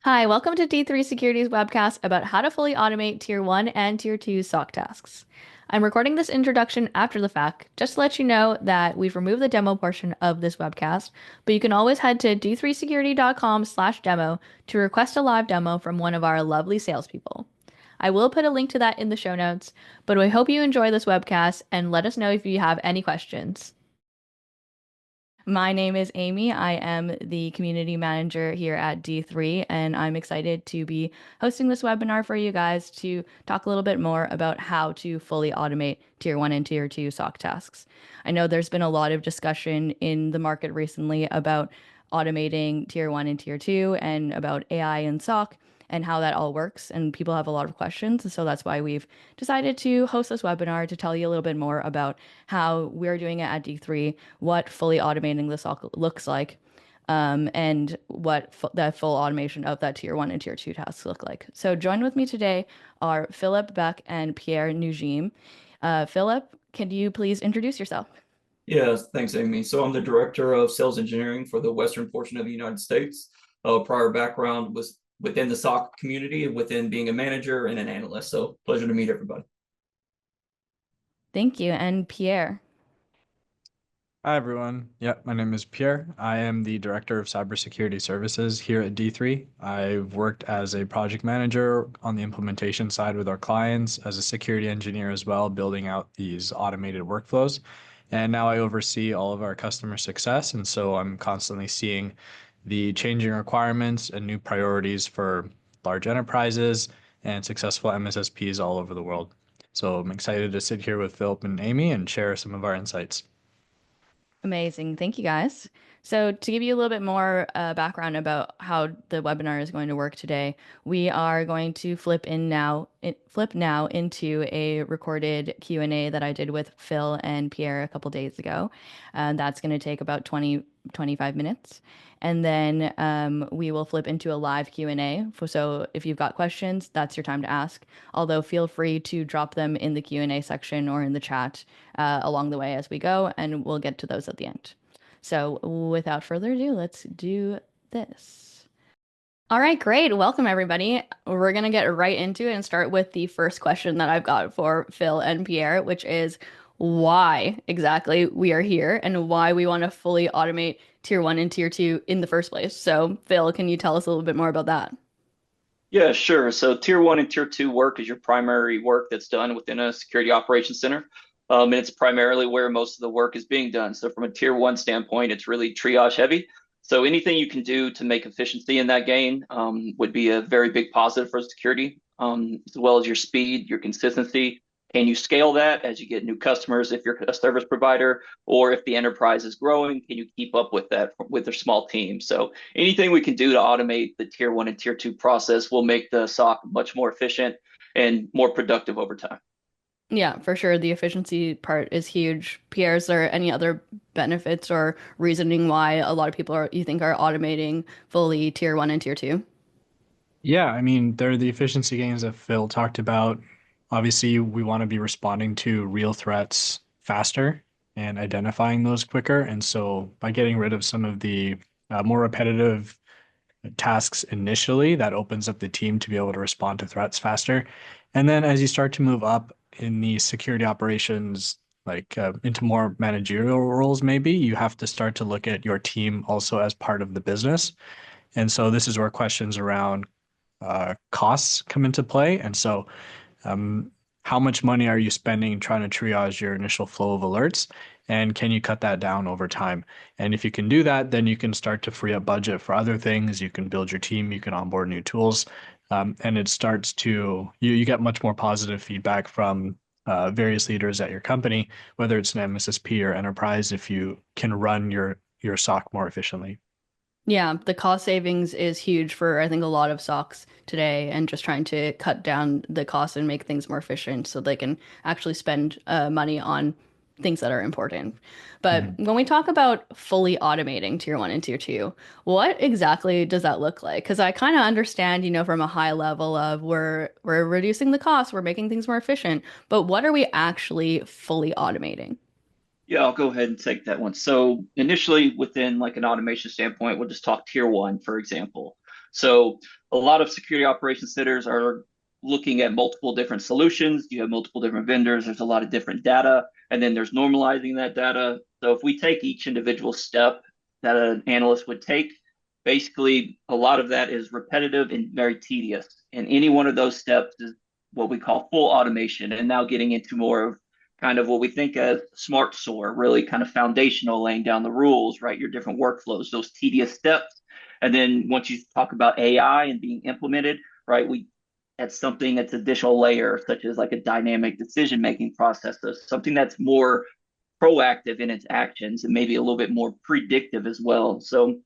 Hi, welcome to D3 Security's webcast about how to fully automate Tier 1 and Tier 2 SOC tasks. I'm recording this introduction after the fact, just to let you know that we've removed the demo portion of this webcast, but you can always head to d3security.com/demo to request a live demo from one of our lovely salespeople. I will put a link to that in the show notes, but I hope you enjoy this webcast and let us know if you have any questions. My name is Amy. I am the community manager here at D3, and I'm excited to be hosting this webinar for you guys to talk a little bit more about how to fully automate Tier 1 and Tier 2 SOC tasks. I know there's been a lot of discussion in the market recently about automating Tier 1 and Tier 2 and about AI and SOC and how that all works. And people have a lot of questions. So that's why we've decided to host this webinar to tell you a little bit more about how we're doing it at D3, what fully automating this all looks like, and what the full automation of that Tier 1 and Tier 2 tasks look like. So join with me today are Philip Beck and Pierre Nugim. Philip, can you please introduce yourself? Yes, thanks, Amy. So I'm the director of sales engineering for the western portion of the United States. Prior background was within the SOC community, within being a manager and an analyst. So pleasure to meet everybody. Thank you. And Pierre. Hi, everyone. My name is Pierre. I am the Director of Cybersecurity Services here at D3. I've worked as a project manager on the implementation side with our clients, as a security engineer as well, building out these automated workflows. And now I oversee all of our customer success. And so I'm constantly seeing the changing requirements and new priorities for large enterprises and successful MSSPs all over the world. So I'm excited to sit here with Philip and Amy and share some of our insights. Amazing. Thank you, guys. So, to give you a little bit more background about how the webinar is going to work today, we are going to flip now into a recorded Q&A that I did with Phil and Pierre a couple days ago. That's going to take about 25 minutes. And then we will flip into a live Q&A. So if you've got questions, that's your time to ask. Although feel free to drop them in the Q&A section or in the chat along the way as we go, and we'll get to those at the end. So without further ado, let's do this. All right, great. Welcome, everybody. We're going to get right into it and start with the first question that I've got for Phil and Pierre, which is why exactly we are here and why we want to fully automate Tier 1 and Tier 2 in the first place. So, Phil, can you tell us a little bit more about that? Yeah, sure. So tier one and tier two work is your primary work that's done within a security operations center. And it's primarily where most of the work is being done. So from a tier one standpoint, it's really triage heavy. So anything you can do to make efficiency in that gain would be a very big positive for security, as well as your speed, your consistency. Can you scale that as you get new customers if you're a service provider, or if the enterprise is growing, can you keep up with that with their small team? So anything we can do to automate the tier one and tier two process will make the SOC much more efficient and more productive over time. Yeah, for sure. The efficiency part is huge. Pierre, is there any other benefits or reasoning why a lot of people you think are automating fully Tier 1 and Tier 2? Yeah, I mean, there are the efficiency gains that Phil talked about. Obviously, we want to be responding to real threats faster and identifying those quicker. And so by getting rid of some of the more repetitive tasks initially, that opens up the team to be able to respond to threats faster. And then as you start to move up in the security operations, like into more managerial roles, maybe you have to start to look at your team also as part of the business. And so this is where questions around costs come into play. And so, how much money are you spending trying to triage your initial flow of alerts? And can you cut that down over time? And if you can do that, then you can start to free up budget for other things. You can build your team, you can onboard new tools. And it starts to, you get much more positive feedback from various leaders at your company, whether it's an MSSP or enterprise, if you can run your SOC more efficiently. Yeah, the cost savings is huge for I think a lot of SOCs today and just trying to cut down the cost and make things more efficient so they can actually spend money on things that are important. But Mhm. when we talk about fully automating Tier 1 and Tier 2, what exactly does that look like? Because I kind of understand, from a high level of we're reducing the cost, we're making things more efficient, but what are we actually fully automating? Yeah, I'll go ahead and take that one. So initially within like an automation standpoint, we'll just talk tier one, for example. So a lot of security operations centers are looking at multiple different solutions. You have multiple different vendors. There's a lot of different data, and then there's normalizing that data. So if we take each individual step that an analyst would take, basically a lot of that is repetitive and very tedious. And any one of those steps is what we call full automation. And now getting into more of kind of what we think as smart SOAR, really kind of foundational, laying down the rules, right? Your different workflows, those tedious steps. And then once you talk about AI and being implemented, right, we that's something that's additional layer, such as like a dynamic decision making process, so something that's more proactive in its actions and maybe a little bit more predictive as well. So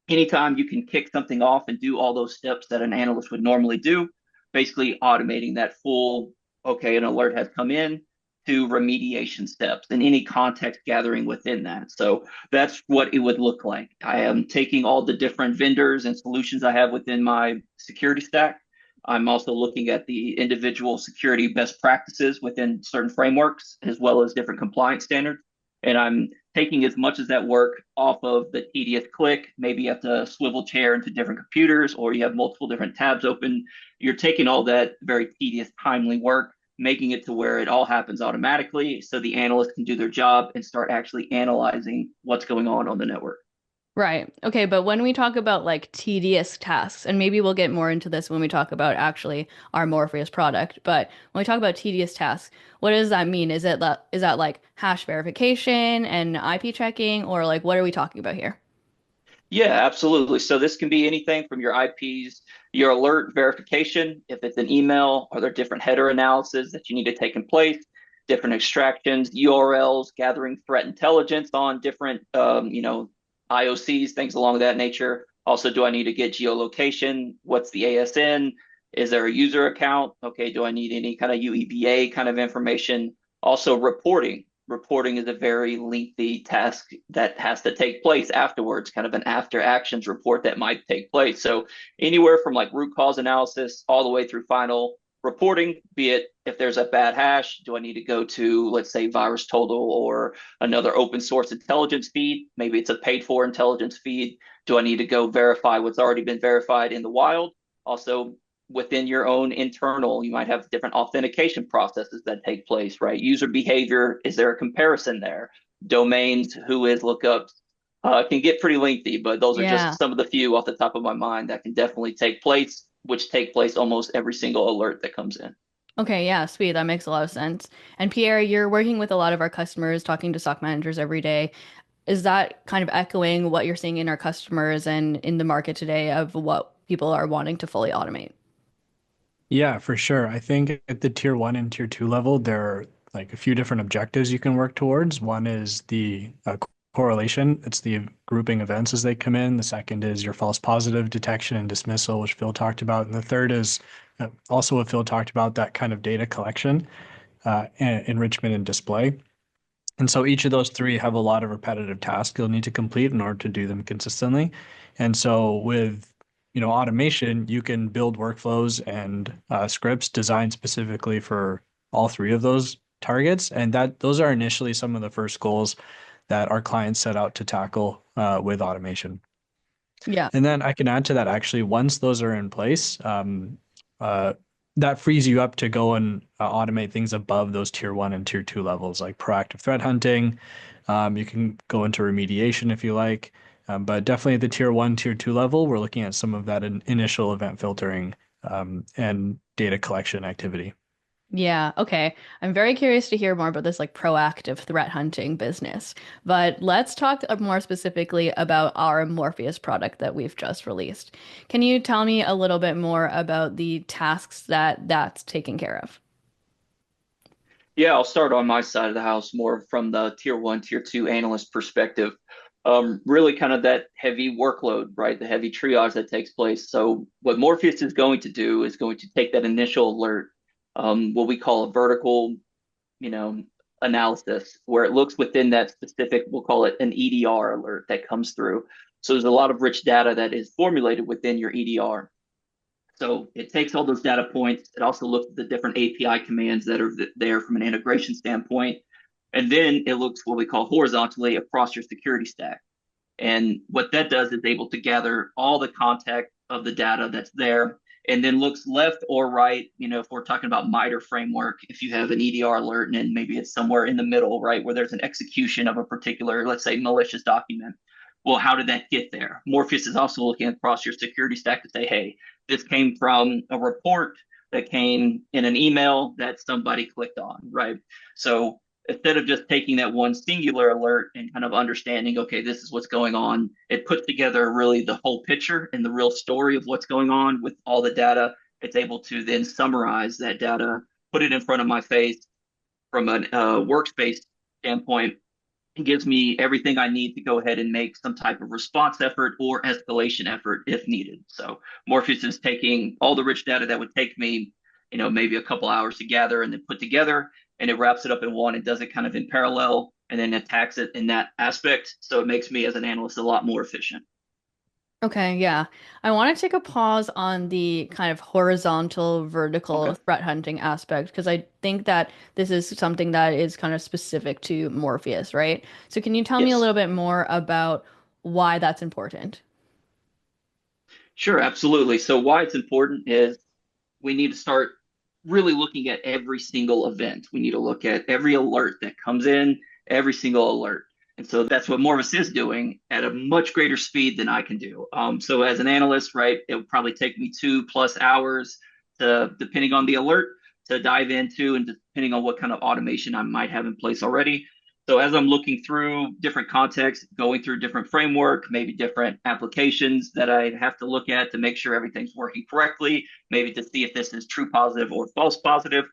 anytime you can kick something off and do all those steps that an analyst would normally do, basically automating that full, okay, an alert has come in, to remediation steps and any context gathering within that. So that's what it would look like. I am taking all the different vendors and solutions I have within my security stack. I'm also looking at the individual security best practices within certain frameworks, as well as different compliance standards. And I'm taking as much as that work off of the tedious click. Maybe you have to swivel chair into different computers, or you have multiple different tabs open. You're taking all that very tedious, timely work, making it to where it all happens automatically so the analyst can do their job and start actually analyzing what's going on the network. Right. Okay, but when we talk about like tedious tasks, and maybe we'll get more into this when we talk about actually our Morpheus product, but when we talk about tedious tasks, what does that mean? Is that like hash verification and IP checking, or like what are we talking about here? Yeah, absolutely. So this can be anything from your IPs, your alert verification, if it's an email, are there different header analysis that you need to take in place, different extractions, URLs, gathering threat intelligence on different, IOCs, things along that nature. Also, do I need to get geolocation? What's the ASN? Is there a user account? Okay, do I need any kind of UEBA kind of information? Also, reporting. Reporting is a very lengthy task that has to take place afterwards, kind of an after actions report that might take place. So anywhere from like root cause analysis all the way through final reporting, be it if there's a bad hash, do I need to go to, let's say, Virus Total or another open source intelligence feed? Maybe it's a paid for intelligence feed. Do I need to go verify what's already been verified in the wild? Also, within your own internal, you might have different authentication processes that take place, right? User behavior, is there a comparison there? Domains, who is lookups, can get pretty lengthy, but those are Yeah. just some of the few off the top of my mind that can definitely take place, which take place almost every single alert that comes in. Okay, yeah, sweet. That makes a lot of sense. And Pierre, you're working with a lot of our customers, talking to SOC managers every day. Is that kind of echoing what you're seeing in our customers and in the market today of what people are wanting to fully automate? Yeah, for sure. I think at the tier one and tier two level, there are like a few different objectives you can work towards. One is the correlation. It's the grouping events as they come in. The second is your false positive detection and dismissal, which Phil talked about. And the third is also what Phil talked about, that kind of data collection, enrichment and display. And so each of those three have a lot of repetitive tasks you'll need to complete in order to do them consistently. And so with automation, you can build workflows and scripts designed specifically for all three of those targets. And those are initially some of the first goals that our clients set out to tackle with automation. Yeah. And then I can add to that actually, once those are in place, uh, that frees you up to go and automate things above those tier one and tier two levels, like proactive threat hunting. You can go into remediation if you like. But definitely at the tier one, tier two level, we're looking at some of that initial event filtering and data collection activity. Yeah, okay. I'm very curious to hear more about this like proactive threat hunting business. But let's talk more specifically about our Morpheus product that we've just released. Can you tell me a little bit more about the tasks that that's taking care of? Yeah, I'll start on my side of the house more from the tier one, tier two analyst perspective. Really kind of that heavy workload, right? The heavy triage that takes place. So what Morpheus is going to do is going to take that initial alert, what we call a vertical, you know, analysis, where it looks within that specific, we'll call it an EDR alert that comes through. So there's a lot of rich data that is formulated within your EDR. So it takes all those data points. It also looks at the different API commands that are there from an integration standpoint. And then it looks what we call horizontally across your security stack. And what that does is able to gather all the context of the data that's there, and then looks left or right. If we're talking about MITRE framework, if you have an EDR alert and then maybe it's somewhere in the middle, right, where there's an execution of a particular, let's say, malicious document. Well, how did that get there? Morpheus is also looking across your security stack to say, hey, this came from a report that came in an email that somebody clicked on, right? So instead of just taking that one singular alert and kind of understanding, okay, this is what's going on, it puts together really the whole picture and the real story of what's going on with all the data. It's able to then summarize that data, put it in front of my face from a workspace standpoint. It gives me everything I need to go ahead and make some type of response effort or escalation effort if needed. So Morpheus is taking all the rich data that would take me, maybe a couple hours to gather and then put together, and it wraps it up in one. It does it kind of in parallel and then attacks it in that aspect. So it makes me as an analyst a lot more efficient. Okay, yeah. I want to take a pause on the kind of horizontal, vertical Okay. threat hunting aspect because I think that this is something that is kind of specific to Morpheus, right? So can you tell me a Yes. little bit more about why that's important? Sure, absolutely. So why it's important is we need to start really looking at every single event. We need to look at every alert that comes in, every single alert. And so that's what Morvis is doing at a much greater speed than I can do. So as an analyst, right, it would probably take me 2+ hours to, depending on the alert, to dive into, and depending on what kind of automation I might have in place already. So as I'm looking through different contexts, going through different framework, maybe different applications that I have to look at to make sure everything's working correctly, maybe to see if this is true positive or false positive.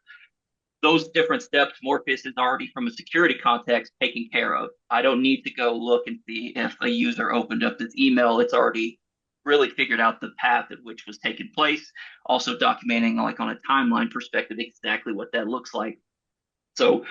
Those different steps, Morpheus is already from a security context taken care of. I don't need to go look and see if a user opened up this email. It's already really figured out the path at which was taking place. Also documenting, like on a timeline perspective, exactly what that looks like. So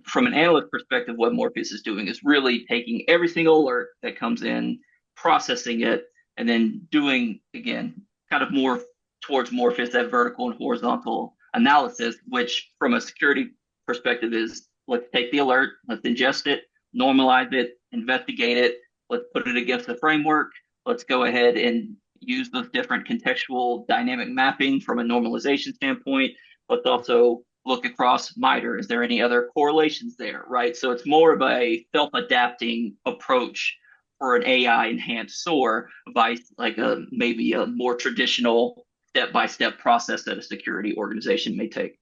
from an analyst perspective, what Morpheus is doing is really taking every single alert that comes in, processing it, and then doing, again, kind of more towards Morpheus, that vertical and horizontal analysis, which from a security perspective is let's take the alert, let's ingest it, normalize it, investigate it, let's put it against the framework, let's go ahead and use those different contextual dynamic mapping from a normalization standpoint. Let's also look across MITRE. Is there any other correlations there, right? So it's more of a self-adapting approach for an AI enhanced SOAR by like maybe a more traditional step-by-step process that a security organization may take.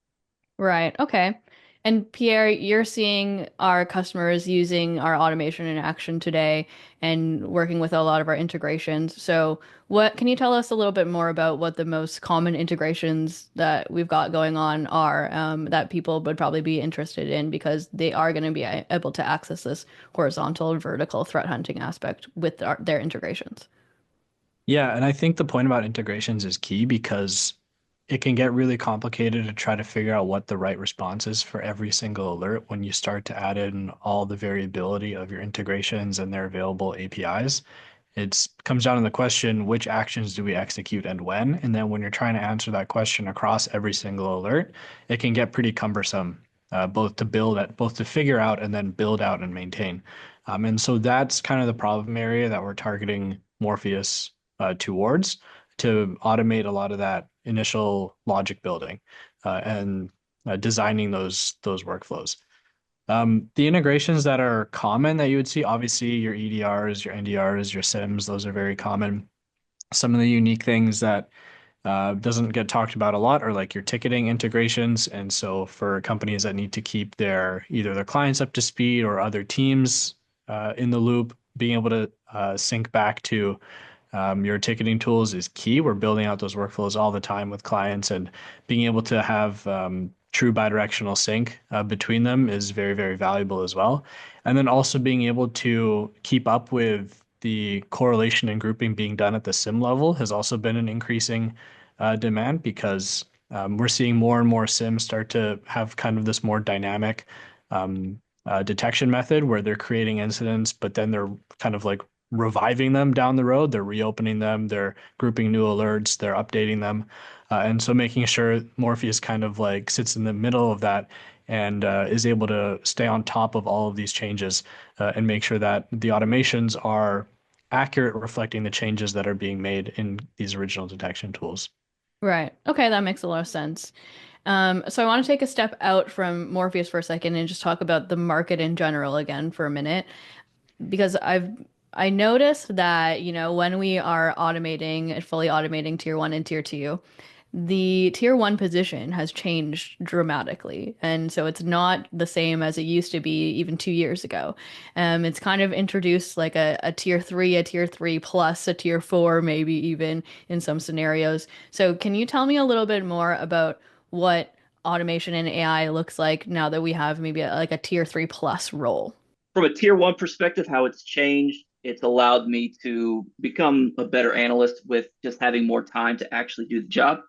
Right. Okay. And Pierre, you're seeing our customers using our automation in action today and working with a lot of our integrations. So, what can you tell us a little bit more about what the most common integrations that we've got going on are that people would probably be interested in because they are going to be able to access this horizontal and vertical threat hunting aspect with their integrations? Yeah, and I think the point about integrations is key because it can get really complicated to try to figure out what the right response is for every single alert when you start to add in all the variability of your integrations and their available APIs. It comes down to the question, which actions do we execute and when? And then when you're trying to answer that question across every single alert, it can get pretty cumbersome, both to figure out and then build out and maintain. And so that's kind of the problem area that we're targeting Morpheus towards to automate a lot of that initial logic building and designing those workflows. The integrations that are common that you would see, obviously your EDRs, your NDRs, your SIMs, those are very common. Some of the unique things that doesn't get talked about a lot are like your ticketing integrations. And so for companies that need to keep either their clients up to speed or other teams in the loop, being able to sync back to your ticketing tools is key. We're building out those workflows all the time with clients, and being able to have true bidirectional sync between them is very, very valuable as well. And then also being able to keep up with the correlation and grouping being done at the SIM level has also been an increasing demand because we're seeing more and more SIMs start to have kind of this more dynamic detection method where they're creating incidents, but then they're kind of like reviving them down the road. They're reopening them, they're grouping new alerts, they're updating them. And so making sure Morpheus kind of like sits in the middle of that and is able to stay on top of all of these changes and make sure that the automations are accurate, reflecting the changes that are being made in these original detection tools. Right. Okay, that makes a lot of sense. So I want to take a step out from Morpheus for a second and just talk about the market in general again for a minute, because I noticed that, when we are automating and fully automating tier one and tier two, the tier one position has changed dramatically. And so it's not the same as it used to be even 2 years ago. It's kind of introduced like a tier three plus, a tier four, maybe even in some scenarios. So can you tell me a little bit more about what automation and AI looks like now that we have maybe like a tier three plus role? From a tier one perspective, how it's changed, it's allowed me to become a better analyst with just having more time to actually do the job.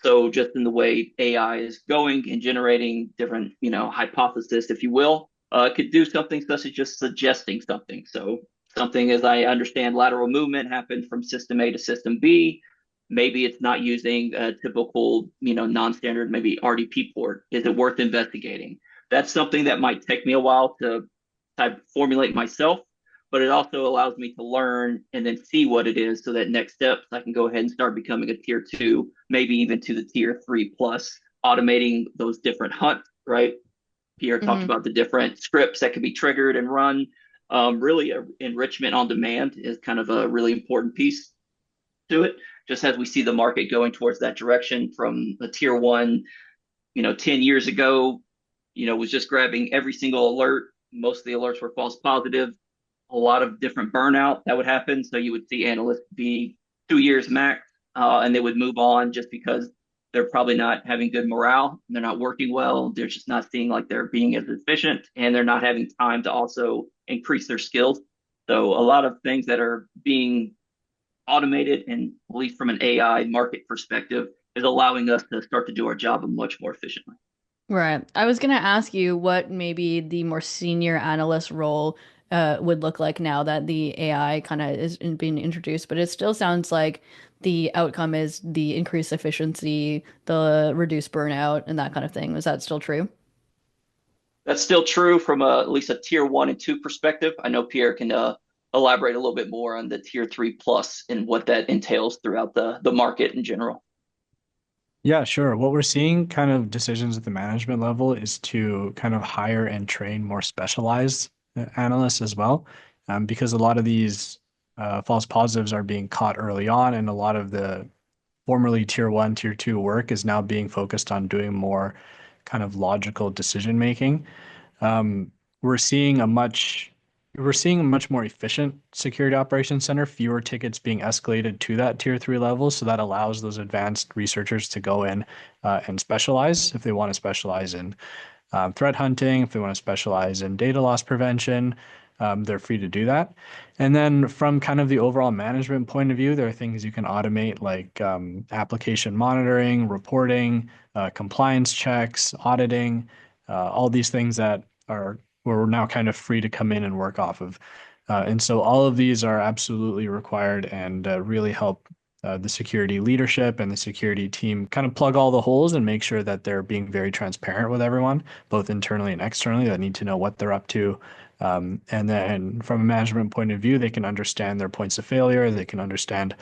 So just in the way AI is going and generating different, hypothesis, if you will, it could do something such as just suggesting something. So something, as I understand, lateral movement happened from system A to system B. Maybe it's not using a typical, non-standard, maybe RDP port. Is it worth investigating? That's something that might take me a while to type formulate myself, but it also allows me to learn and then see what it is so that next steps I can go ahead and start becoming a tier two, maybe even to the tier three plus, automating those different hunts, right? Pierre talked Hmm. about the different scripts that can be triggered and run. Really, enrichment on demand is kind of a really important piece to it. Just as we see the market going towards that direction from a tier one, 10 years ago, was just grabbing every single alert. Most of the alerts were false positive, a lot of different burnout that would happen. So you would see analysts be 2 years max, and they would move on just because they're probably not having good morale. They're not working well. They're just not seeing like they're being as efficient, and they're not having time to also increase their skills. So a lot of things that are being automated, and at least from an AI market perspective, is allowing us to start to do our job much more efficiently. Right. I was gonna ask you what maybe the more senior analyst role would look like now that the AI kind of is being introduced, but it still sounds like the outcome is the increased efficiency, the reduced burnout, and that kind of thing. Is that still true? That's still true from at least a tier one and two perspective. I know Pierre can elaborate a little bit more on the tier three plus and what that entails throughout the market in general. Yeah, sure. What we're seeing kind of decisions at the management level is to kind of hire and train more specialized analysts as well, because a lot of these false positives are being caught early on, and a lot of the formerly tier one, tier two work is now being focused on doing more kind of logical decision making. Um, we're seeing a much we're seeing a much more efficient security operations center, fewer tickets being escalated to that tier three level. So that allows those advanced researchers to go in and specialize if they want to specialize in threat hunting, if they want to specialize in data loss prevention, they're free to do that. And then from kind of the overall management point of view, there are things you can automate like application monitoring, reporting, compliance checks, auditing, all these things that are where we're now kind of free to come in and work off of. And so all of these are absolutely required and really help the security leadership and the security team kind of plug all the holes and make sure that they're being very transparent with everyone, both internally and externally, that need to know what they're up to. And then from a management point of view, they can understand their points of failure. They can understand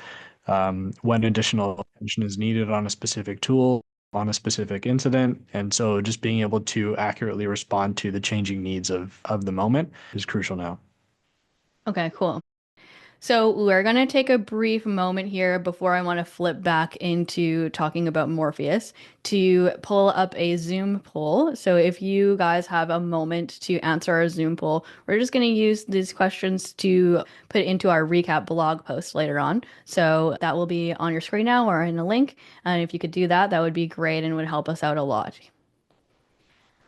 when additional attention is needed on a specific tool, on a specific incident. And so just being able to accurately respond to the changing needs of the moment is crucial now. Okay, cool. So we're going to take a brief moment here before I want to flip back into talking about Morpheus to pull up a Zoom poll. So if you guys have a moment to answer our Zoom poll, we're just going to use these questions to put into our recap blog post later on. So that will be on your screen now or in a link. And if you could do that, that would be great and would help us out a lot.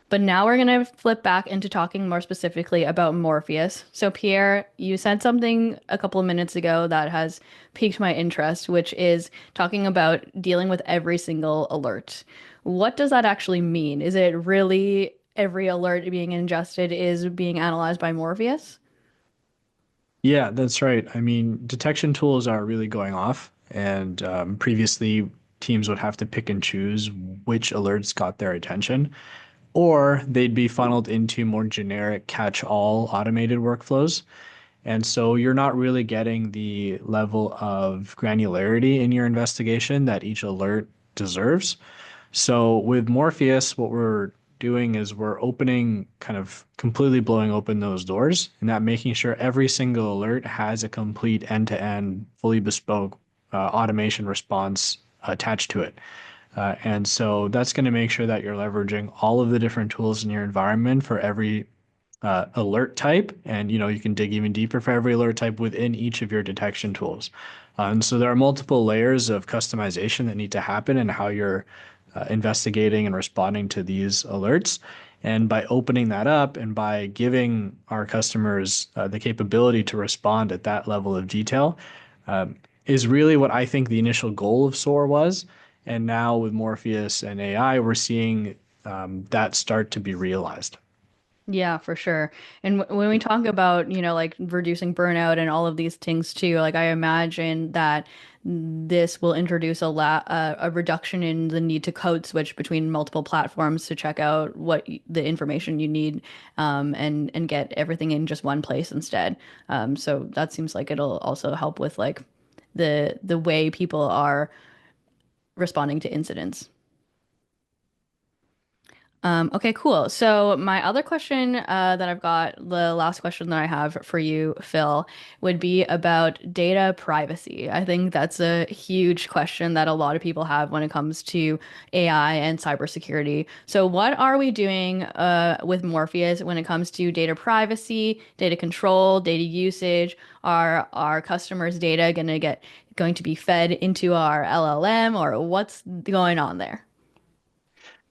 But now we're going to flip back into talking more specifically about Morpheus. So, Pierre, you said something a couple of minutes ago that has piqued my interest, which is talking about dealing with every single alert. What does that actually mean? Is it really every alert being ingested is being analyzed by Morpheus? Yeah, that's right. I mean, detection tools are really going off, and previously teams would have to pick and choose which alerts got their attention, or they'd be funneled into more generic catch-all automated workflows. And so you're not really getting the level of granularity in your investigation that each alert deserves. So with Morpheus, what we're doing is we're opening, kind of completely blowing open those doors, and that making sure every single alert has a complete end-to-end, fully bespoke automation response attached to it. And so that's going to make sure that you're leveraging all of the different tools in your environment for every alert type, and you can dig even deeper for every alert type within each of your detection tools. And so there are multiple layers of customization that need to happen in how you're investigating and responding to these alerts. And by opening that up and by giving our customers the capability to respond at that level of detail, is really what I think the initial goal of SOAR was. And now with Morpheus and AI, we're seeing that start to be realized. Yeah, for sure. And when we talk about, like reducing burnout and all of these things too, like I imagine that this will introduce a reduction in the need to code switch between multiple platforms to check out the information you need, and get everything in just one place instead. So that seems like it'll also help with like the way people are responding to incidents. Okay, cool. So my other question that I've got, the last question that I have for you, Phil, would be about data privacy. I think that's a huge question that a lot of people have when it comes to AI and cybersecurity. So what are we doing with Morpheus when it comes to data privacy, data control, data usage? Are our customers' data going to be fed into our LLM, or what's going on there?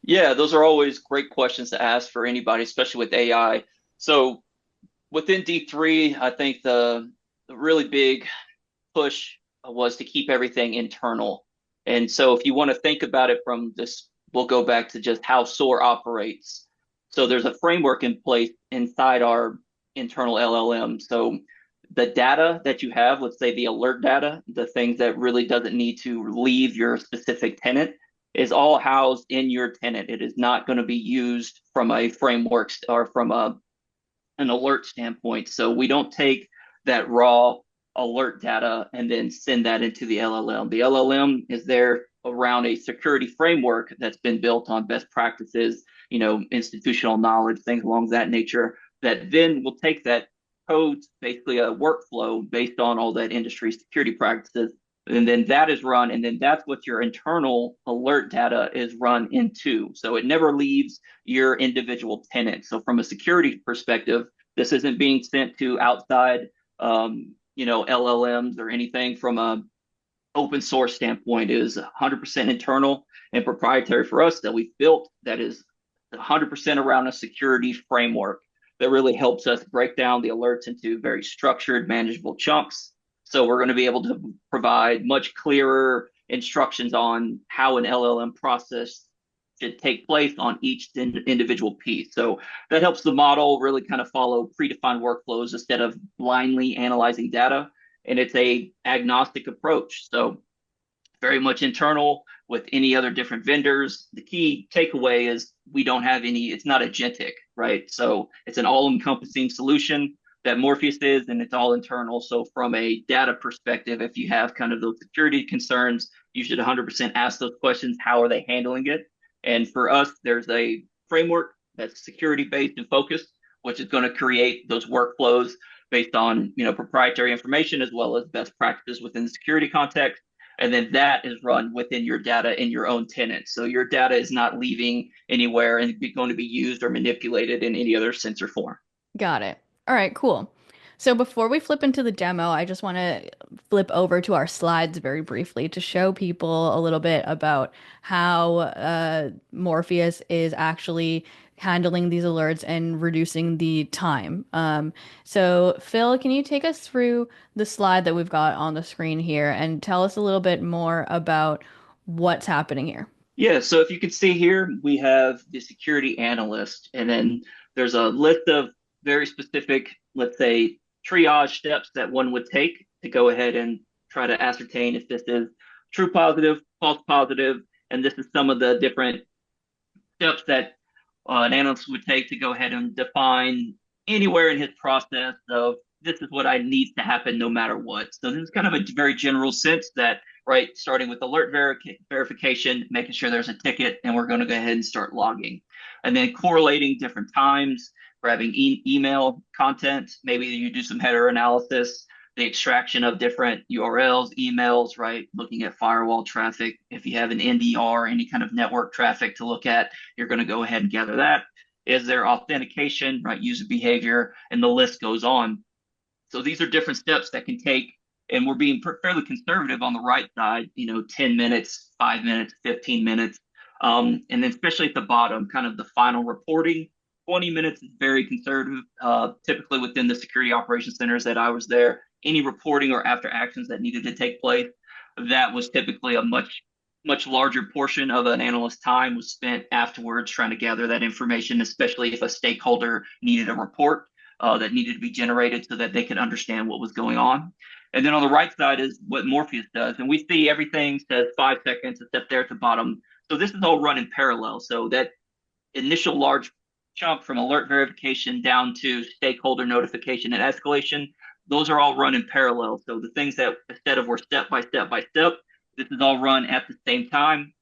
Yeah, those are always great questions to ask for anybody, especially with AI. So within D3, I think the really big push was to keep everything internal. And so if you want to think about it from this, we'll go back to just how SOAR operates. So there's a framework in place inside our internal LLM. So the data that you have, let's say the alert data, the things that really doesn't need to leave your specific tenant, is all housed in your tenant. It is not going to be used from a framework or from an alert standpoint. So we don't take that raw alert data and then send that into the LLM. The LLM is there around a security framework that's been built on best practices, institutional knowledge, things along that nature, that then will take that code, basically a workflow based on all that industry security practices. And then that is run, and then that's what your internal alert data is run into. So it never leaves your individual tenant. So from a security perspective, this isn't being sent to outside, LLMs or anything. From a open source standpoint, it is 100% internal and proprietary for us that we've built, that is 100% around a security framework that really helps us break down the alerts into very structured, manageable chunks. So we're going to be able to provide much clearer instructions on how an LLM process should take place on each individual piece. So that helps the model really kind of follow predefined workflows instead of blindly analyzing data. And it's a agnostic approach. So very much internal with any other different vendors. The key takeaway is we don't have any, it's not agentic, right? So it's an all-encompassing solution that Morpheus is, and it's all internal. So from a data perspective, if you have kind of those security concerns, you should 100% ask those questions. How are they handling it? And for us, there's a framework that's security-based and focused, which is going to create those workflows based on proprietary information as well as best practices within the security context. And then that is run within your data in your own tenant. So your data is not leaving anywhere and going to be used or manipulated in any other sense or form. Got it. All right, cool. So before we flip into the demo, I just want to flip over to our slides very briefly to show people a little bit about how Morpheus is actually handling these alerts and reducing the time. So Phil, can you take us through the slide that we've got on the screen here and tell us a little bit more about what's happening here? Yeah, so if you can see here, we have the security analyst, and then there's a list of very specific, let's say, triage steps that one would take to go ahead and try to ascertain if this is true positive, false positive, and this is some of the different steps that an analyst would take to go ahead and define anywhere in his process of this is what I need to happen no matter what. So this is kind of a very general sense that, right, starting with alert verification, making sure there's a ticket, and we're going to go ahead and start logging. And then correlating different times, grabbing email content, maybe you do some header analysis, the extraction of different URLs, emails, right? Looking at firewall traffic. If you have an NDR, any kind of network traffic to look at, you're going to go ahead and gather that. Is there authentication, right? User behavior, and the list goes on. So these are different steps that can take, and we're being fairly conservative on the right side, 10 minutes, 5 minutes, 15 minutes. And then especially at the bottom, kind of the final reporting, 20 minutes is very conservative. Typically within the security operations centers that I was there, any reporting or after actions that needed to take place, that was typically a much larger portion of an analyst's time was spent afterwards trying to gather that information, especially if a stakeholder needed a report that needed to be generated so that they could understand what was going on. And then on the right side is what Morpheus does. And we see everything says 5 seconds, except there at the bottom. So this is all run in parallel. So that initial large chunk from alert verification down to stakeholder notification and escalation, those are all run in parallel. So the things that instead of were step by step by step, this is all run at the same time.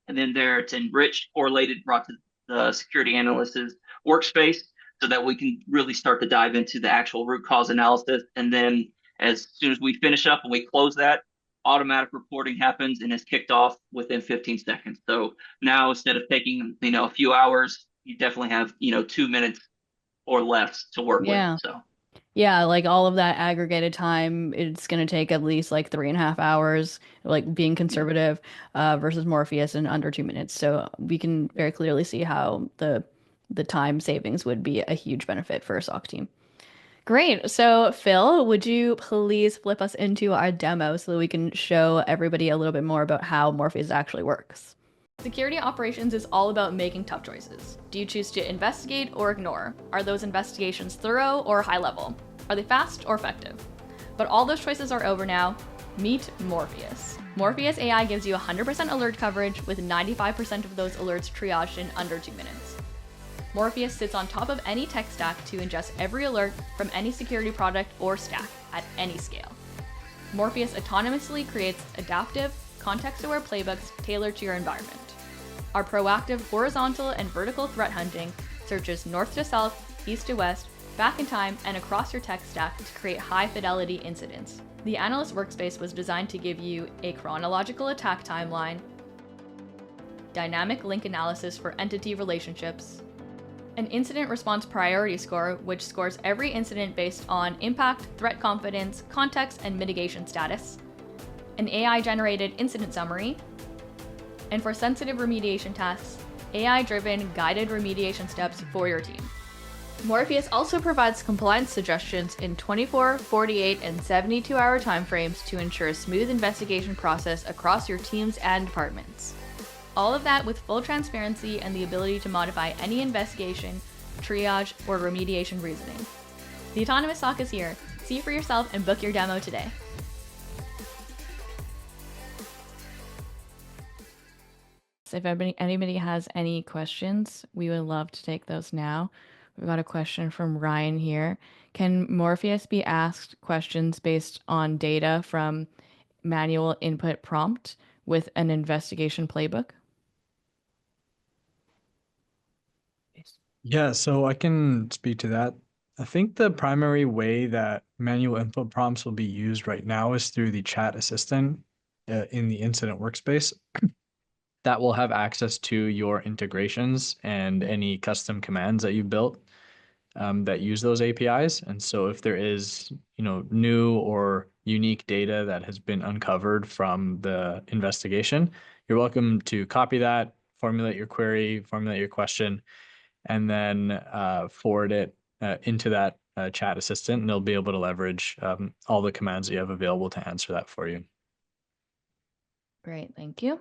And then there it's enriched, correlated, brought to the security analyst's workspace so that we can really start to dive into the actual root cause analysis. And then as soon as we finish up and we close that, automatic reporting happens and is kicked off within 15 seconds. So now instead of taking, a few hours, you definitely have, 2 minutes or less to work Yeah. with. So Yeah, like all of that aggregated time, it's going to take at least like 3.5 hours, like being conservative, versus Morpheus in under 2 minutes. So we can very clearly see how the time savings would be a huge benefit for a SOC team. Great. So Phil, would you please flip us into our demo so that we can show everybody a little bit more about how Morpheus actually works? Security operations is all about making tough choices. Do you choose to investigate or ignore? Are those investigations thorough or high level? Are they fast or effective? But all those choices are over now. Meet Morpheus. Morpheus AI gives you 100% alert coverage with 95% of those alerts triaged in under 2 minutes. Morpheus sits on top of any tech stack to ingest every alert from any security product or stack at any scale. Morpheus autonomously creates adaptive, context-aware playbooks tailored to your environment. Our proactive horizontal and vertical threat hunting searches north to south, east to west, back in time, and across your tech stack to create high-fidelity incidents. The analyst workspace was designed to give you a chronological attack timeline, dynamic link analysis for entity relationships, an incident response priority score, which scores every incident based on impact, threat confidence, context, and mitigation status, an AI-generated incident summary, and for sensitive remediation tasks, AI-driven guided remediation steps for your team. Morpheus also provides compliance suggestions in 24, 48, and 72-hour timeframes to ensure a smooth investigation process across your teams and departments. All of that with full transparency and the ability to modify any investigation, triage, or remediation reasoning. The autonomous SOC is here. See for yourself and book your demo today. So if anybody has any questions, we would love to take those now. We've got a question from Ryan here. Can Morpheus be asked questions based on data from manual input prompt with an investigation playbook? Yeah, so I can speak to that. I think the primary way that manual input prompts will be used right now is through the chat assistant in the incident workspace. That will have access to your integrations and any custom commands that you built that use those APIs. And so if there is, new or unique data that has been uncovered from the investigation, you're welcome to copy that, formulate your query, formulate your question, and then forward it into that chat assistant, and they'll be able to leverage all the commands that you have available to answer that for you. Great, thank you.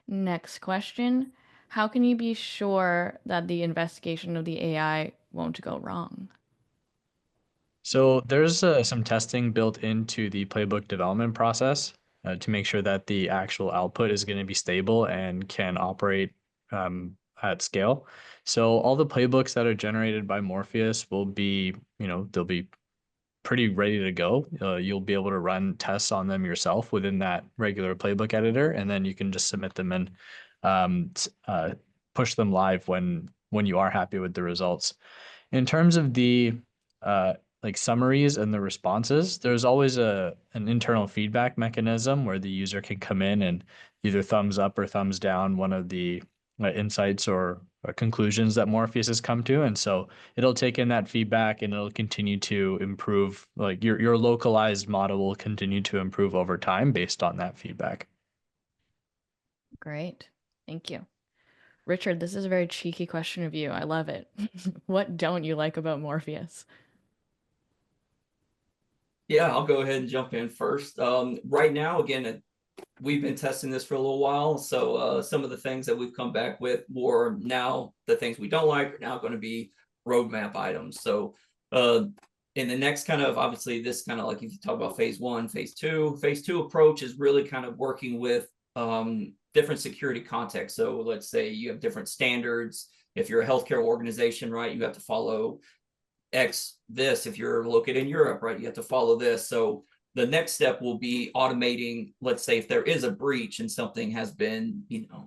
Next question. How can you be sure that the investigation of the AI won't go wrong? So there's some testing built into the playbook development process to make sure that the actual output is going to be stable and can operate at scale. So all the playbooks that are generated by Morpheus will be, they'll be pretty ready to go. You'll be able to run tests on them yourself within that regular playbook editor, and then you can just submit them and push them live when you are happy with the results. In terms of the uh, like summaries and the responses, there's always an internal feedback mechanism where the user can come in and either thumbs up or thumbs down one of the insights or conclusions that Morpheus has come to. And so it'll take in that feedback and it'll continue to improve. Like your localized model will continue to improve over time based on that feedback. Great. Thank you. Richard, this is a very cheeky question of you. I love it. What don't you like about Morpheus? Yeah, I'll go ahead and jump in first. Right now, again, we've been testing this for a little while. So some of the things that we've come back with more now, the things we don't like are now going to be roadmap items. So in the next kind of, obviously this kind of like if you talk about phase 1, phase 2 approach is really kind of working with different security contexts. So let's say you have different standards. If you're a healthcare organization, right, you have to follow X this. If you're located in Europe, right, you have to follow this. So the next step will be automating, let's say if there is a breach and something has been,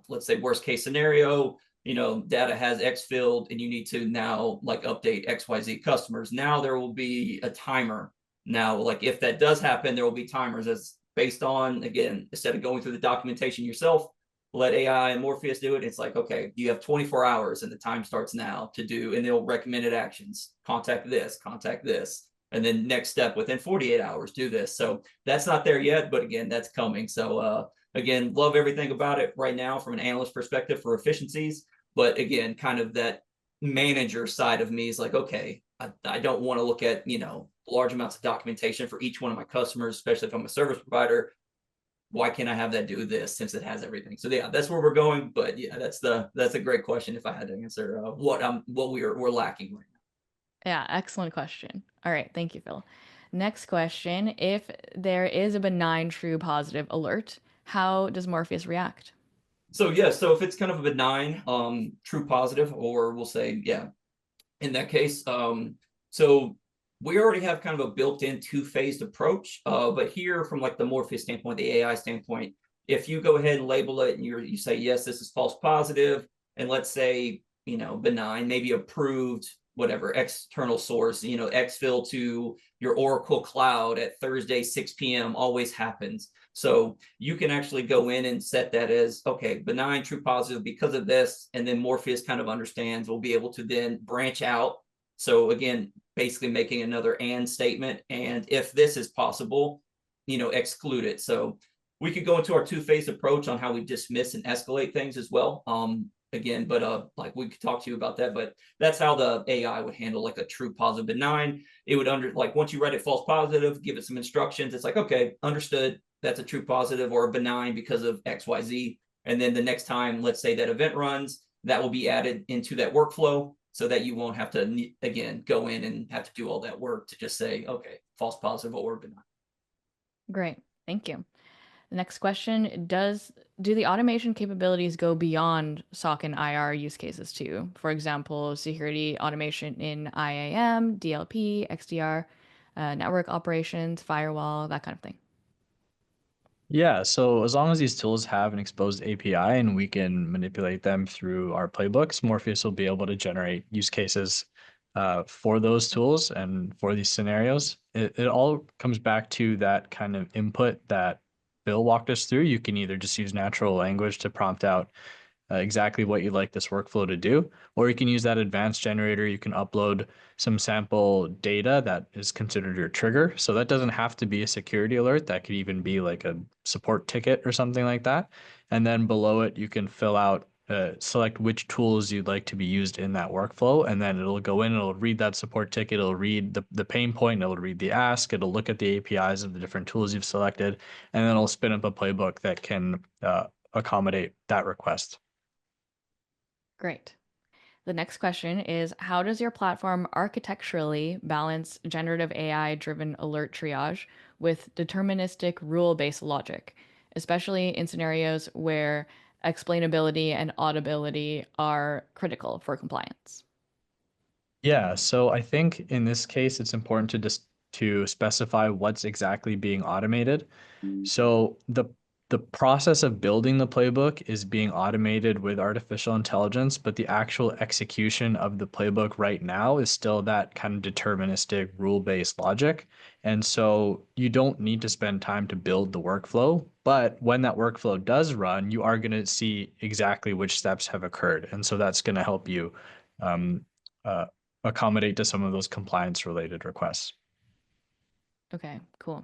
let's say worst case scenario, data has X field and you need to now like update XYZ customers. Now there will be a timer. Now, like if that does happen, there will be timers as based on, again, instead of going through the documentation yourself, let AI and Morpheus do it. It's like, okay, you have 24 hours and the time starts now to do, and they'll recommended actions, contact this. And then next step within 48 hours, do this. So that's not there yet, but again, that's coming. So again, love everything about it right now from an analyst perspective for efficiencies. But again, kind of that manager side of me is like, okay, I don't want to look at, large amounts of documentation for each one of my customers, especially if I'm a service provider. Why can't I have that do this since it has everything? So yeah, that's where we're going. But yeah, that's a great question if I had to answer what we're lacking right now. Yeah, excellent question. All right, thank you, Phil. Next question. If there is a benign true positive alert, how does Morpheus react? So yeah, so if it's kind of a benign true positive, or we'll say, yeah, in that case, so we already have kind of a built-in two-phased approach. But here from like the Morpheus standpoint, the AI standpoint, if you go ahead and label it and you say, yes, this is false positive, and let's say, benign, maybe approved, whatever, external source, exfil to your Oracle cloud at Thursday, 6 p.m. always happens. So you can actually go in and set that as, okay, benign, true positive because of this. And then Morpheus kind of understands, we'll be able to then branch out. So again, basically making another and statement. And if this is possible, exclude it. So we could go into our two-phase approach on how we dismiss and escalate things as well. Again, but like we could talk to you about that, but that's how the AI would handle like a true positive benign. It would like once you write it false positive, give it some instructions. It's like, okay, understood. That's a true positive or a benign because of XYZ. And then the next time, let's say that event runs, that will be added into that workflow so that you won't have to, again, go in and have to do all that work to just say, okay, false positive or benign. Great, thank you. The next question, do the automation capabilities go beyond SOC and IR use cases too? For example, security automation in IAM, DLP, XDR, network operations, firewall, that kind of thing. Yeah, so as long as these tools have an exposed API and we can manipulate them through our playbooks, Morpheus will be able to generate use cases for those tools and for these scenarios. It all comes back to that kind of input that Bill walked us through. You can either just use natural language to prompt out exactly what you'd like this workflow to do, or you can use that advanced generator. You can upload some sample data that is considered your trigger. So that doesn't have to be a security alert. That could even be like a support ticket or something like that. And then below it, you can fill out, select which tools you'd like to be used in that workflow. And then it'll go in, it'll read that support ticket, it'll read the pain point, it'll read the ask, it'll look at the APIs of the different tools you've selected, and then it'll spin up a playbook that can accommodate that request. Great. The next question is, how does your platform architecturally balance generative AI-driven alert triage with deterministic rule-based logic, especially in scenarios where explainability and audibility are critical for compliance? Yeah, so I think in this case, it's important to to specify what's exactly being automated. So the process of building the playbook is being automated with artificial intelligence, but the actual execution of the playbook right now is still that kind of deterministic rule-based logic. And so you don't need to spend time to build the workflow, but when that workflow does run, you are going to see exactly which steps have occurred. And so that's going to help you um, uh, accommodate to some of those compliance related requests. Okay, cool.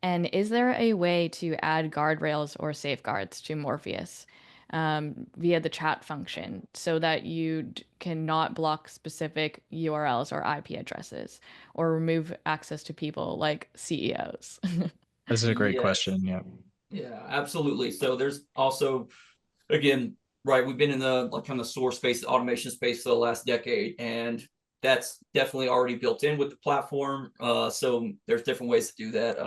And is there a way to add guardrails or safeguards to Morpheus via the chat function so that you cannot block specific URLs or IP addresses or remove access to people like CEOs? This is a great Yes. question. Yeah. Yeah, absolutely. So there's also, again, right, we've been in the like kind of source space, the automation space for the last decade, and that's definitely already built in with the platform. So there's different ways to do that.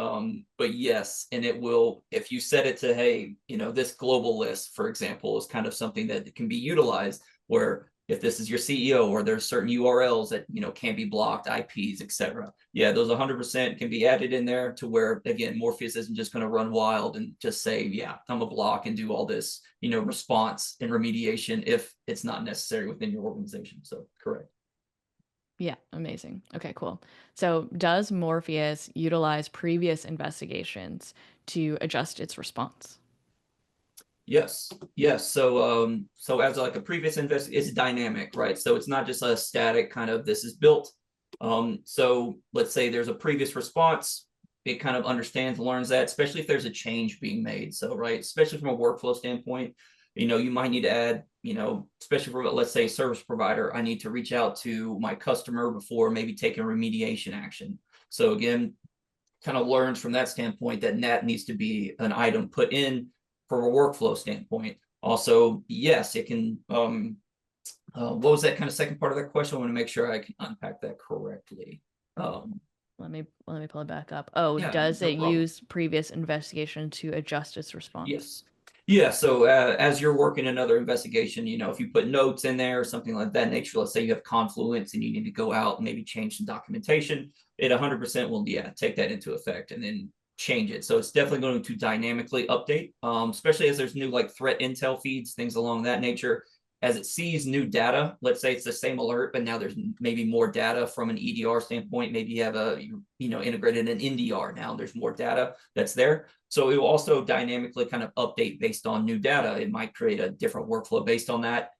But yes, and it will, if you set it to, hey, this global list, for example, is kind of something that can be utilized where if this is your CEO or there's certain URLs that can't be blocked, IPs, etc. Yeah, those 100% can be added in there to where, again, Morpheus isn't just going to run wild and just say, yeah, I'm a block and do all this, response and remediation if it's not necessary within your organization. So correct. Yeah, amazing. Okay, cool. So, does Morpheus utilize previous investigations to adjust its response? Yes, yes. So as like a previous invest, it's dynamic, right? So it's not just a static kind of this is built. So let's say there's a previous response, it kind of understands, learns that, especially if there's a change being made. So right, especially from a workflow standpoint, you might need to add, especially for let's say service provider, I need to reach out to my customer before maybe taking remediation action. So again, kind of learns from that standpoint that that needs to be an item put in from a workflow standpoint. Also, yes, it can. What was that kind of second part of that question? I want to make sure I can unpack that correctly. Let me pull it back up. Oh, Yeah, does no it problem. use previous investigation to adjust its response? Yes. Yeah. So as you're working another investigation, if you put notes in there or something like that nature, let's say you have confluence and you need to go out and maybe change some documentation, it 100% will, take that into effect and then change it. So it's definitely going to dynamically update, especially as there's new like threat intel feeds, things along that nature. As it sees new data, let's say it's the same alert, but now there's maybe more data from an EDR standpoint. Maybe you have integrated an NDR. Now there's more data that's there. So it will also dynamically kind of update based on new data. It might create a different workflow based on that.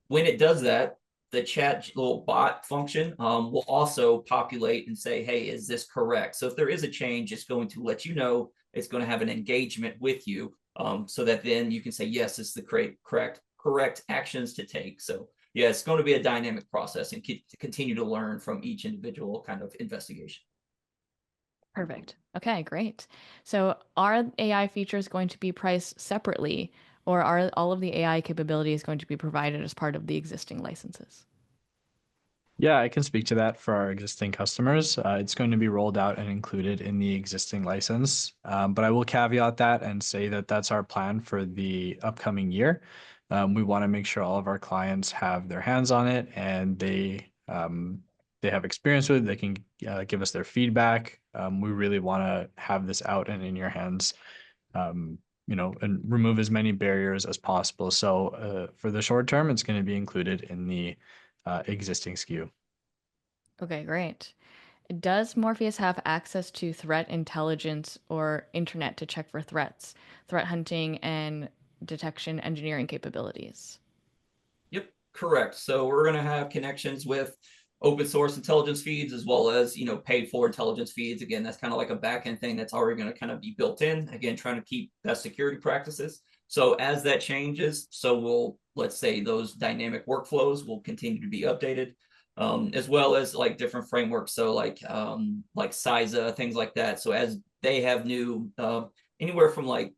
When it does that, the chat little bot function will also populate and say, hey, is this correct? So if there is a change, it's going to let you know. It's going to have an engagement with you so that then you can say, yes, it's the correct actions to take. So yeah, it's going to be a dynamic process and continue to learn from each individual kind of investigation. Perfect. Okay, great. So, are AI features going to be priced separately, or are all of the AI capabilities going to be provided as part of the existing licenses? Yeah, I can speak to that for our existing customers. It's going to be rolled out and included in the existing license. But I will caveat that and say that that's our plan for the upcoming year. We want to make sure all of our clients have their hands on it and they have experience with it. They can give us their feedback. We really want to have this out and in your hands, and remove as many barriers as possible. So for the short term, it's going to be included in the existing SKU. Okay, great. Does Morpheus have access to threat intelligence or internet to check for threats, threat hunting, and detection engineering capabilities? Yep, correct. So we're going to have connections with open source intelligence feeds as well as paid for intelligence feeds. Again, that's kind of like a backend thing that's already going to kind of be built in. Again, trying to keep best security practices. So as that changes, so we'll let's say those dynamic workflows will continue to be updated, as well as like different frameworks. So like CISA, things like that. So as they have new anywhere from like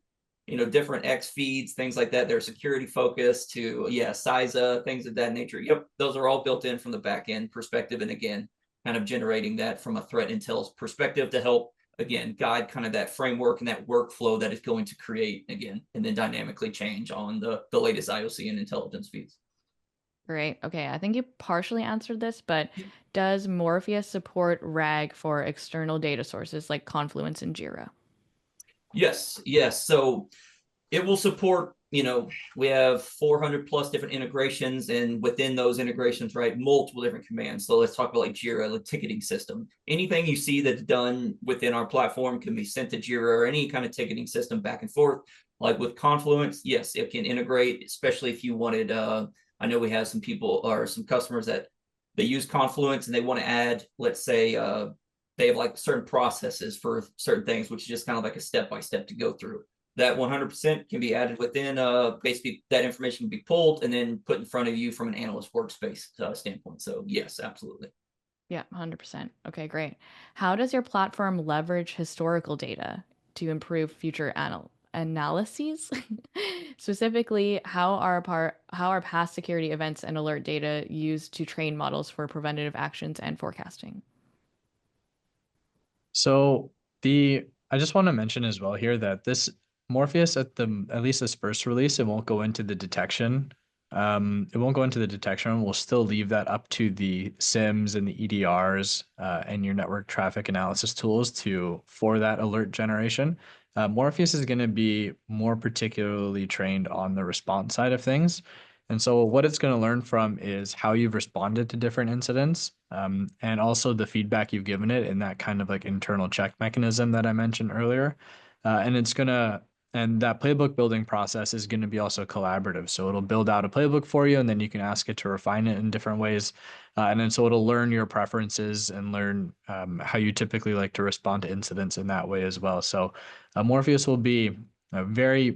different X feeds, things like that. They're security focused to, CISA, things of that nature. Yep, those are all built in from the back end perspective. And again, kind of generating that from a threat intel perspective to help, again, guide kind of that framework and that workflow that is going to create, again, and then dynamically change on the latest IOC and intelligence feeds. Great. Okay, I think you partially answered this, but Yeah. does Morpheus support RAG for external data sources like Confluence and Jira? Yes, yes. So it will support, we have 400 plus different integrations, and within those integrations, right, multiple different commands. So let's talk about like Jira, the ticketing system. Anything you see that's done within our platform can be sent to Jira or any kind of ticketing system back and forth. Like with Confluence, yes, it can integrate, especially if you wanted, I know we have some people or some customers that they use Confluence and they want to add, let's say, they have like certain processes for certain things, which is just kind of like a step by step to go through. That 100% can be added within, basically that information can be pulled and then put in front of you from an analyst workspace standpoint. So yes, absolutely. Yeah, 100%. Okay, great. How does your platform leverage historical data to improve future analyses? Specifically, how are past security events and alert data used to train models for preventative actions and forecasting? So I just want to mention as well here that this Morpheus at least this first release, it won't go into the detection. It won't go into the detection. We'll still leave that up to the SIMs and the EDRs and your network traffic analysis tools for that alert generation. Morpheus is going to be more particularly trained on the response side of things. And so what it's going to learn from is how you've responded to different incidents, and also the feedback you've given it in that kind of like internal check mechanism that I mentioned earlier. And that playbook building process is going to be also collaborative. So it'll build out a playbook for you, and then you can ask it to refine it in different ways. And then so it'll learn your preferences and learn how you typically like to respond to incidents in that way as well. So Morpheus will be very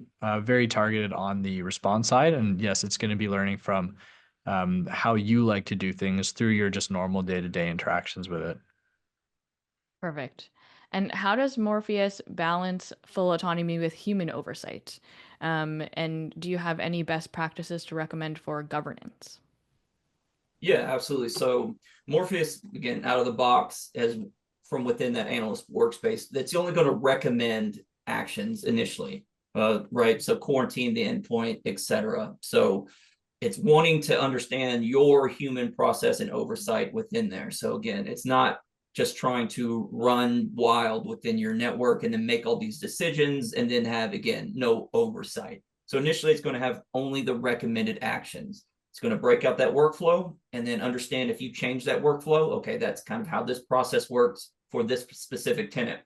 targeted on the response side. And yes, it's going to be learning from how you like to do things through your just normal day-to-day interactions with it. Perfect. And how does Morpheus balance full autonomy with human oversight? And do you have any best practices to recommend for governance? Yeah, absolutely. So Morpheus, again, out of the box, as from within that analyst workspace, that's only going to recommend actions initially, right? So quarantine the endpoint, etc. So it's wanting to understand your human process and oversight within there. So again, it's not just trying to run wild within your network and then make all these decisions and then have, again, no oversight. So initially it's going to have only the recommended actions. It's going to break out that workflow and then understand if you change that workflow, okay, that's kind of how this process works for this specific tenant.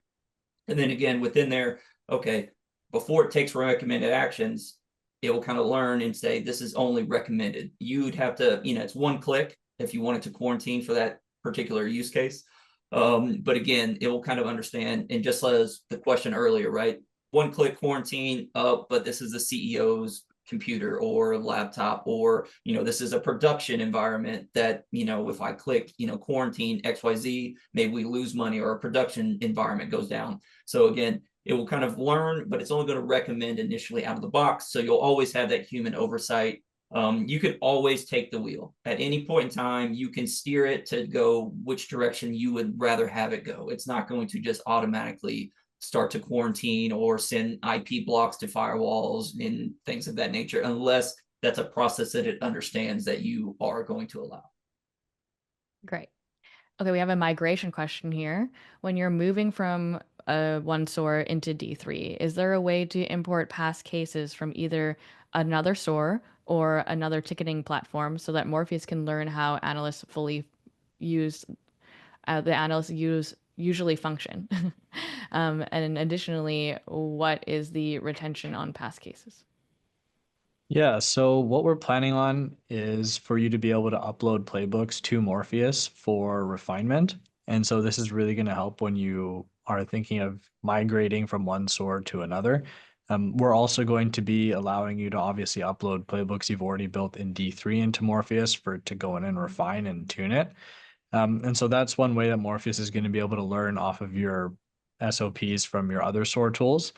And then again, within there, okay, before it takes recommended actions, it will kind of learn and say, this is only recommended. You'd have to, it's one click if you wanted to quarantine for that particular use case. But again, it will kind of understand, and just as the question earlier, right? One click quarantine, but this is the CEO's computer or laptop, or this is a production environment that if I click quarantine XYZ, maybe we lose money or a production environment goes down. So again, it will kind of learn, but it's only going to recommend initially out of the box. So you'll always have that human oversight. You can always take the wheel at any point in time. You can steer it to go which direction you would rather have it go. It's not going to just automatically start to quarantine or send IP blocks to firewalls and things of that nature, unless that's a process that it understands that you are going to allow. Great. Okay, we have a migration question here. When you're moving from one SOAR into D3, is there a way to import past cases from either another SOAR or another ticketing platform so that Morpheus can learn how analysts fully use the analysts usually function? And additionally, what is the retention on past cases? Yeah, so what we're planning on is for you to be able to upload playbooks to Morpheus for refinement. And so this is really going to help when you are thinking of migrating from one SOAR to another. We're also going to be allowing you to obviously upload playbooks you've already built in D3 into Morpheus for it to go in and refine and tune it. And so that's one way that Morpheus is going to be able to learn off of your SOPs from your other SOAR tools.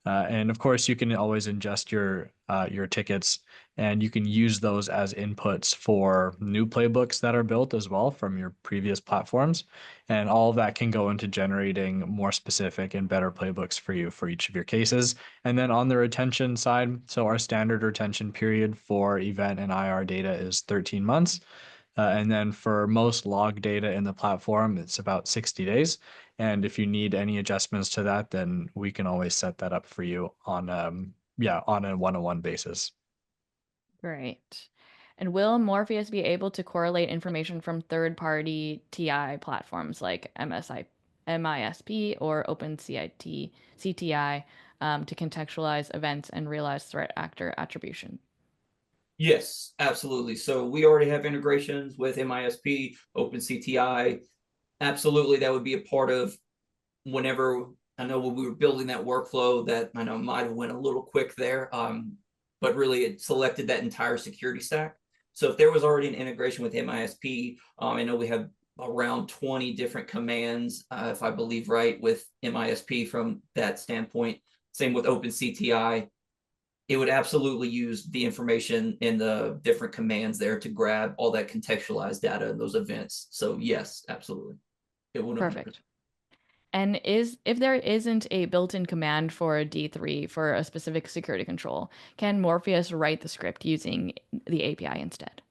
And of course, you can always ingest your tickets, and you can use those as inputs for new playbooks that are built as well from your previous platforms. And all of that can go into generating more specific and better playbooks for you for each of your cases. And then on the retention side, so our standard retention period for event and IR data is 13 months. And then for most log data in the platform, it's about 60 days. And if you need any adjustments to that, then we can always set that up for you on on a one-on-one basis. Great. And will Morpheus be able to correlate information from third-party TI platforms like MISP or OpenCIT, CTI, to contextualize events and realize threat actor attribution? Yes, absolutely. So we already have integrations with MISP, OpenCTI. Absolutely, that would be a part of whenever I know when we were building that workflow that I know might have went a little quick there, but really it selected that entire security stack. So if there was already an integration with MISP, I know we have around 20 different commands, if I believe right, with MISP from that standpoint. Same with OpenCTI. It would absolutely use the information in the different commands there to grab all that contextualized data in those events. So yes, absolutely. It would. Perfect. And if there isn't a built-in command for a D3 for a specific security control, can Morpheus write the script using the API instead?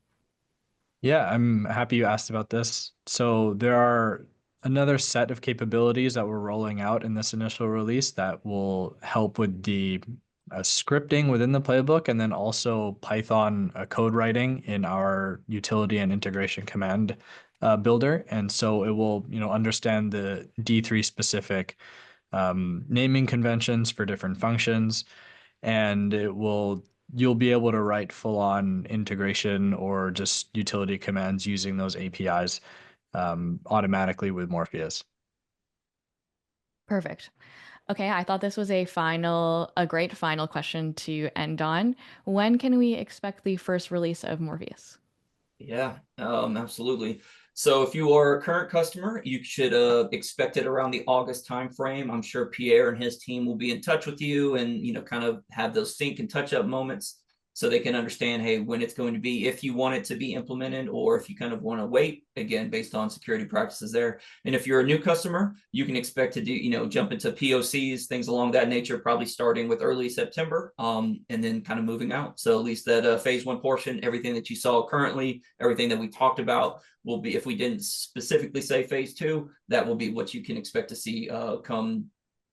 Yeah, I'm happy you asked about this. So there are another set of capabilities that we're rolling out in this initial release that will help with the scripting within the playbook, and then also Python code writing in our utility and integration command builder. And so it will, understand the D3 specific naming conventions for different functions, and you'll be able to write full on integration or just utility commands using those APIs automatically with Morpheus. Perfect. Okay, I thought this was a great final question to end on. When can we expect the first release of Morpheus? Yeah, absolutely. So if you are a current customer, you should expect it around the August timeframe. I'm sure Pierre and his team will be in touch with you and kind of have those sync and touch up moments so they can understand, hey, when it's going to be, if you want it to be implemented, or if you kind of want to wait, again, based on security practices there. And if you're a new customer, you can expect to do, jump into POCs, things along that nature, probably starting with early September, and then kind of moving out. So at least that phase one portion, everything that you saw currently, everything that we talked about will be, if we didn't specifically say phase two, that will be what you can expect to see come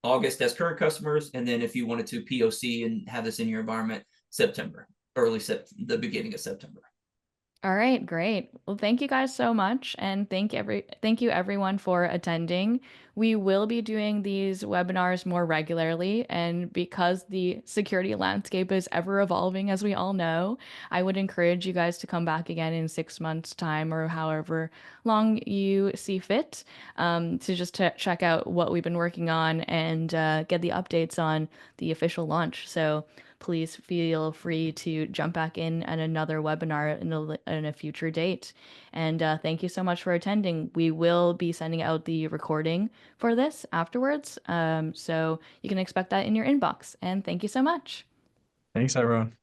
August as current customers. And then if you wanted to POC and have this in your environment, September, the beginning of September. All right, great. Well, thank you guys so much, and thank you everyone for attending. We will be doing these webinars more regularly, and because the security landscape is ever evolving, as we all know, I would encourage you guys to come back again in 6 months' time or however long you see fit, to just check out what we've been working on and get the updates on the official launch. So please feel free to jump back in at another webinar in a future date. And thank you so much for attending. We will be sending out the recording for this afterwards. So you can expect that in your inbox. And thank you so much. Thanks, everyone.